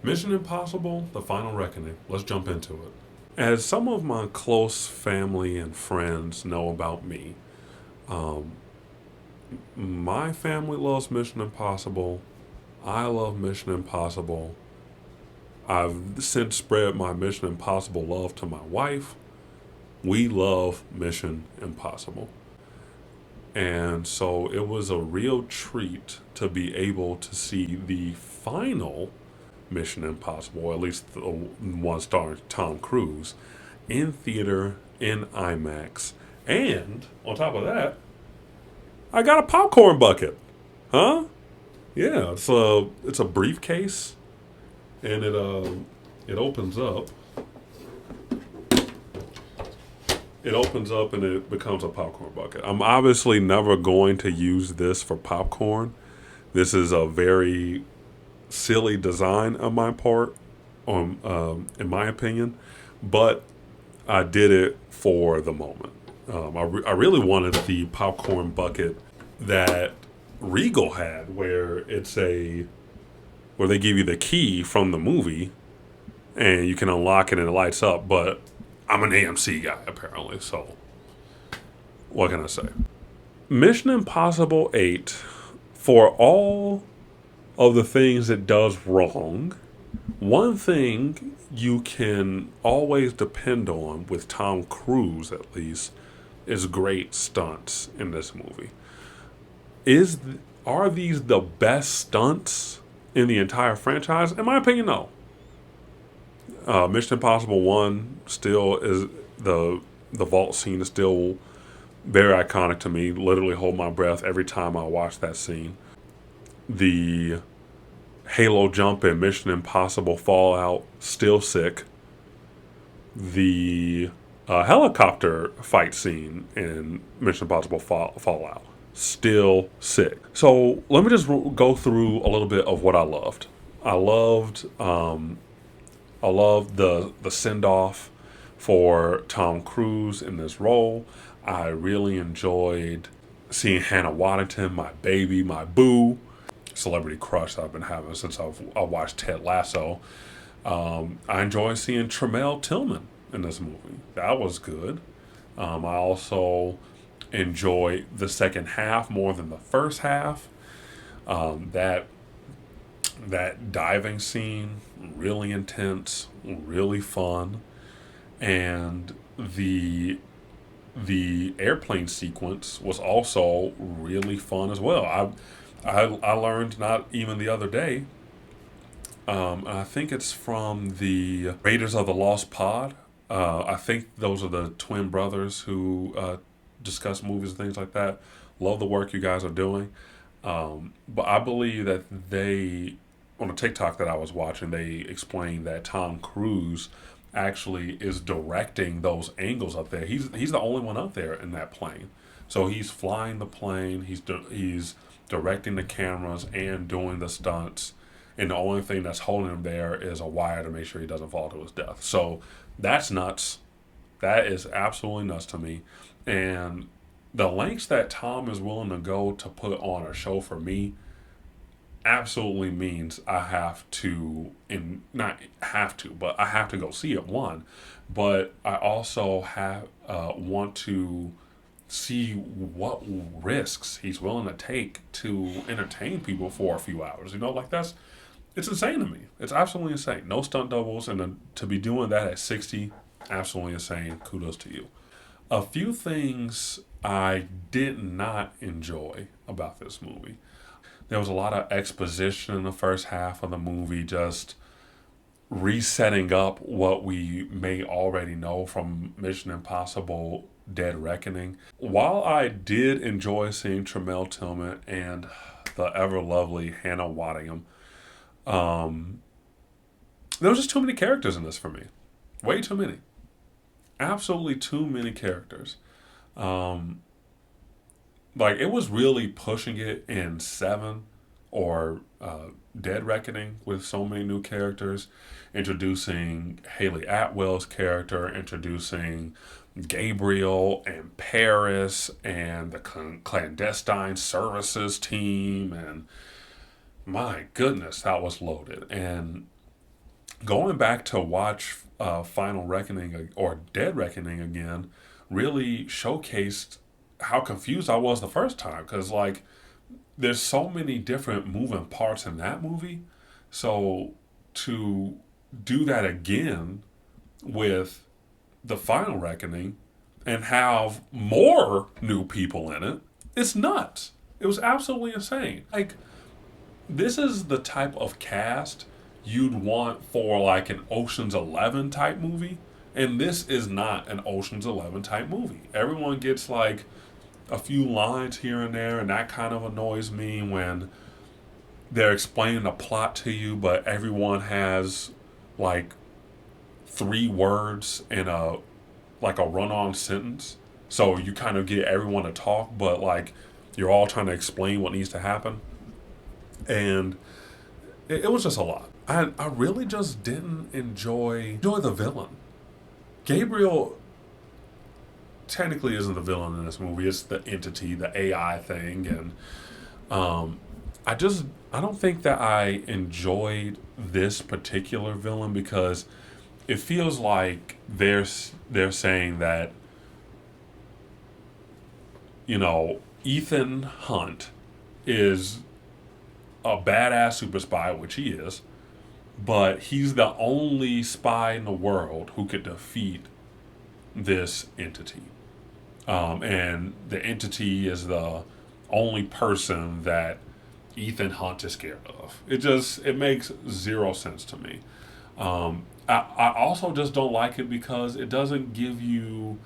Mission Impossible: The Final Reckoning. Let's jump into it. As some of my close family and friends know about me, um, my family loves Mission Impossible. I love Mission Impossible. I've since spread my Mission Impossible love to my wife. We love Mission Impossible. And so it was a real treat to be able to see the final Mission Impossible, or at least the one starring Tom Cruise, in theater, in IMAX. And on top of that, I got a popcorn bucket. Huh? Yeah, it's a briefcase, and it opens up. It opens up and it becomes a popcorn bucket. I'm obviously never going to use this for popcorn. This is a very silly design on my part, in my opinion, but I did it for the moment. I really wanted the popcorn bucket that Regal had, where they give you the key from the movie and you can unlock it and it lights up. But I'm an AMC guy apparently, so what can I say? Mission Impossible 8, for all of the things it does wrong, one thing you can always depend on with Tom Cruise, at least, is great stunts in this movie. Is Are these the best stunts in the entire franchise? In my opinion, no. Mission Impossible 1 still is the vault scene is still very iconic to me. Literally hold my breath every time I watch that scene. The Halo jump in Mission Impossible Fallout, still sick. The helicopter fight scene in Mission Impossible Fallout, still sick. So let me just go through a little bit of what I loved. I loved, I loved the send off for Tom Cruise in this role. I really enjoyed seeing Hannah Waddington, my baby, my boo, celebrity crush I've been having since I watched Ted Lasso. I enjoy seeing Tremel Tillman in this movie. That was good. I also enjoy the second half more than the first half. That diving scene, really intense, really fun, and the airplane sequence was also really fun as well. I learned not even the other day. I think it's from the Raiders of the Lost Pod. I think those are the twin brothers who discuss movies and things like that. Love the work you guys are doing. But I believe that on a TikTok that I was watching, they explained that Tom Cruise actually is directing those angles up there. He's the only one up there in that plane. So he's flying the plane. He's directing the cameras and doing the stunts. And the only thing that's holding him there is a wire to make sure he doesn't fall to his death. So that's nuts. That is absolutely nuts to me. And the lengths that Tom is willing to go to put on a show for me absolutely means I have to, and not have to, but I have to go see it, one. But I also want to see what risks he's willing to take to entertain people for a few hours. Like it's insane to me. It's absolutely insane. No stunt doubles, and then to be doing that at 60, absolutely insane. Kudos to you. A few things I did not enjoy about this movie. There was a lot of exposition in the first half of the movie, just resetting up what we may already know from Mission Impossible Dead Reckoning. While I did enjoy seeing Tremel Tillman and the ever lovely Hannah Waddingham, there was just too many characters in this for me. Way too many. Absolutely too many characters. Like, it was really pushing it in Seven or Dead Reckoning with so many new characters, introducing Haley Atwell's character, introducing Gabriel and Paris and the clandestine services team, and my goodness, that was loaded. And Going back to watch Final Reckoning or Dead Reckoning again really showcased how confused I was the first time because like there's so many different moving parts in that movie. So to do that again with the Final Reckoning and have more new people in it, it's nuts. It was absolutely insane. Like this is the type of cast you'd want for like an Ocean's 11 type movie. And this is not an Ocean's 11 type movie. Everyone gets like a few lines here and there, and that kind of annoys me when they're explaining a plot to you, but everyone has like three words in a like a run-on sentence. So you kind of get everyone to talk, but like you're all trying to explain what needs to happen. And it was just a lot. I really just didn't enjoy the villain. Gabriel technically isn't the villain in this movie. It's the entity, the AI thing, and um, I don't think that I enjoyed this particular villain because it feels like they're saying that Ethan Hunt is a badass super spy, which he is, but he's the only spy in the world who could defeat this entity. And the entity is the only person that Ethan Hunt is scared of. It makes zero sense to me. I also just don't like it because it doesn't give you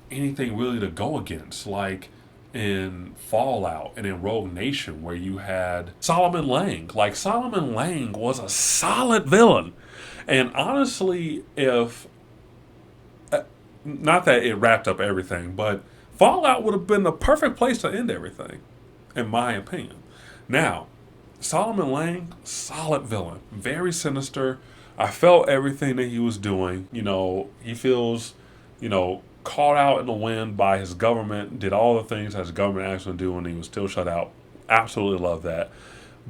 anything really to go against. Like in Fallout and in Rogue Nation, where you had Solomon Lang. Like Solomon Lang was a solid villain, and honestly, if not that it wrapped up everything, but Fallout would have been the perfect place to end everything, in my opinion. Now, Solomon Lang, solid villain, very sinister. I felt everything that he was doing. He feels, caught out in the wind by his government, did all the things that his government asked him to do, and he was still shut out. Absolutely love that.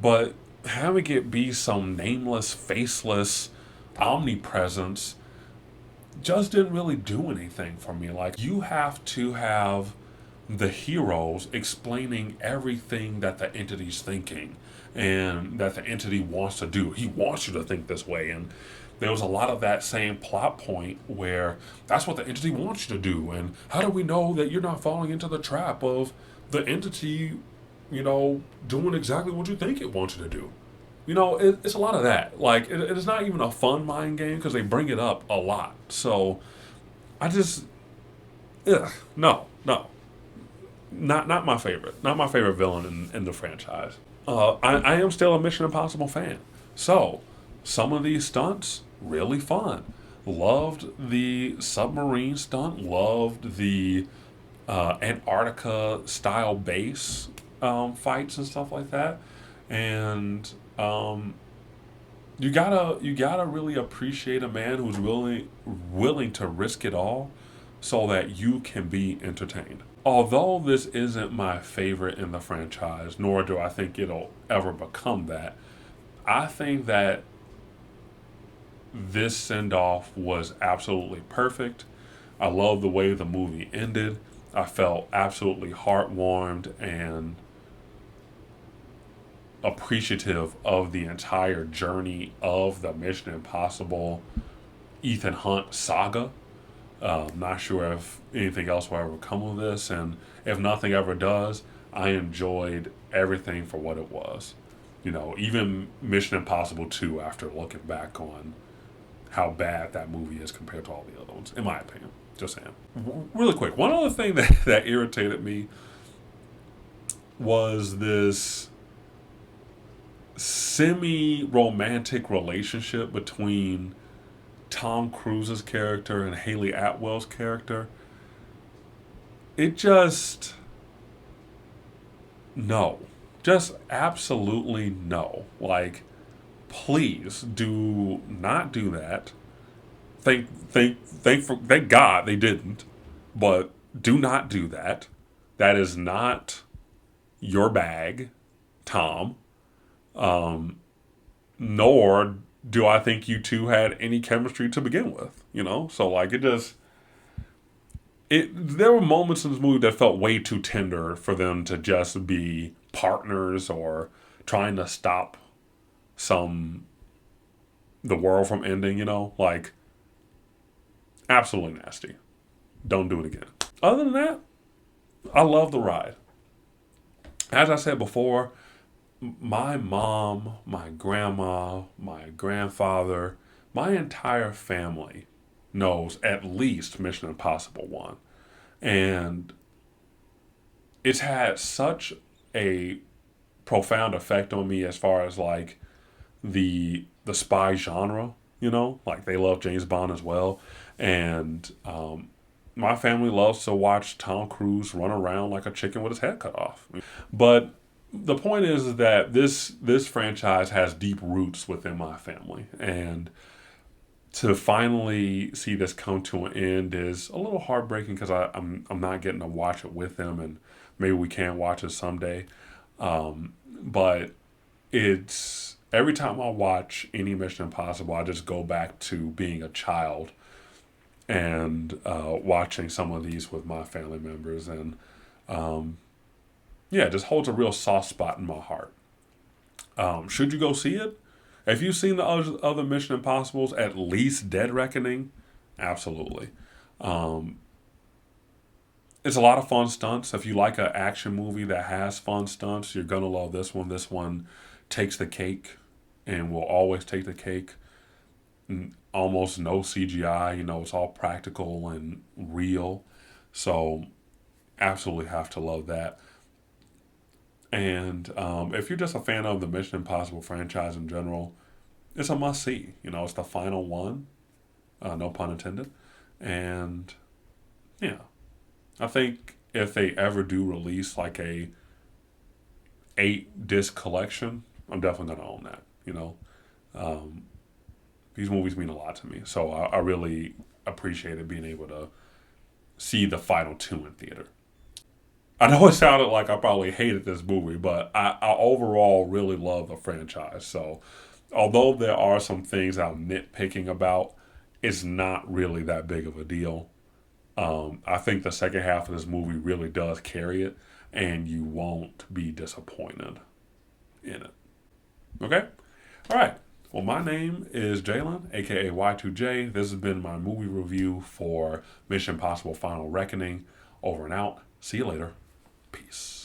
But having it be some nameless, faceless omnipresence just didn't really do anything for me. Like, you have to have the heroes explaining everything that the entity's thinking and that the entity wants to do. He wants you to think this way. And there was a lot of that same plot point where that's what the entity wants you to do. And how do we know that you're not falling into the trap of the entity, doing exactly what you think it wants you to do? It's a lot of that. Like, it is not even a fun mind game because they bring it up a lot. So I just, no, no, not my favorite. Not my favorite villain in the franchise. I am still a Mission Impossible fan. So some of these stunts really fun. Loved the submarine stunt. Loved the Antarctica style base fights and stuff like that. And you gotta really appreciate a man who's willing to risk it all so that you can be entertained. Although this isn't my favorite in the franchise, nor do I think it'll ever become that, I think that this send off was absolutely perfect. I love the way the movie ended. I felt absolutely heartwarmed and appreciative of the entire journey of the Mission Impossible Ethan Hunt saga. Not sure if anything else will ever come of this, and if nothing ever does, I enjoyed everything for what it was. Even Mission Impossible 2 after looking back on how bad that movie is compared to all the other ones, in my opinion. Just saying. Really quick, one other thing that irritated me was this semi romantic relationship between Tom Cruise's character and Haley Atwell's character. It just. No. Just absolutely no. Like, please do not do that. Thank God they didn't. But do not do that. That is not your bag, Tom. Nor do I think you two had any chemistry to begin with? So like there were moments in this movie that felt way too tender for them to just be partners or trying to stop some the world from ending, like absolutely nasty. Don't do it again. Other than that, I love the ride. As I said before, my mom, my grandma, my grandfather, my entire family knows at least Mission Impossible 1. And it's had such a profound effect on me as far as like the spy genre, like they love James Bond as well. And my family loves to watch Tom Cruise run around like a chicken with his head cut off. But the point is that this franchise has deep roots within my family, and to finally see this come to an end is a little heartbreaking because I'm not getting to watch it with them, and maybe we can watch it someday. But it's every time I watch any Mission Impossible, I just go back to being a child and watching some of these with my family members, and yeah, it just holds a real soft spot in my heart. Should you go see it? If you've seen the other Mission Impossibles, at least Dead Reckoning, absolutely. Um, it's a lot of fun stunts. If you like an action movie that has fun stunts, you're gonna love this one. This one takes the cake, and will always take the cake. Almost no CGI. It's all practical and real. So absolutely have to love that. And if you're just a fan of the Mission Impossible franchise in general, it's a must see. It's the final one, no pun intended. And yeah, I think if they ever do release like a 8 disc collection, I'm definitely gonna own that. Um, these movies mean a lot to me, so I really appreciated being able to see the final two in theater. I know it sounded like I probably hated this movie, but I overall really love the franchise. So, although there are some things I'm nitpicking about, it's not really that big of a deal. I think the second half of this movie really does carry it, and you won't be disappointed in it. Okay? All right. Well, my name is Jalen, aka Y2J. This has been my movie review for Mission Impossible Final Reckoning. Over and out. See you later. Peace.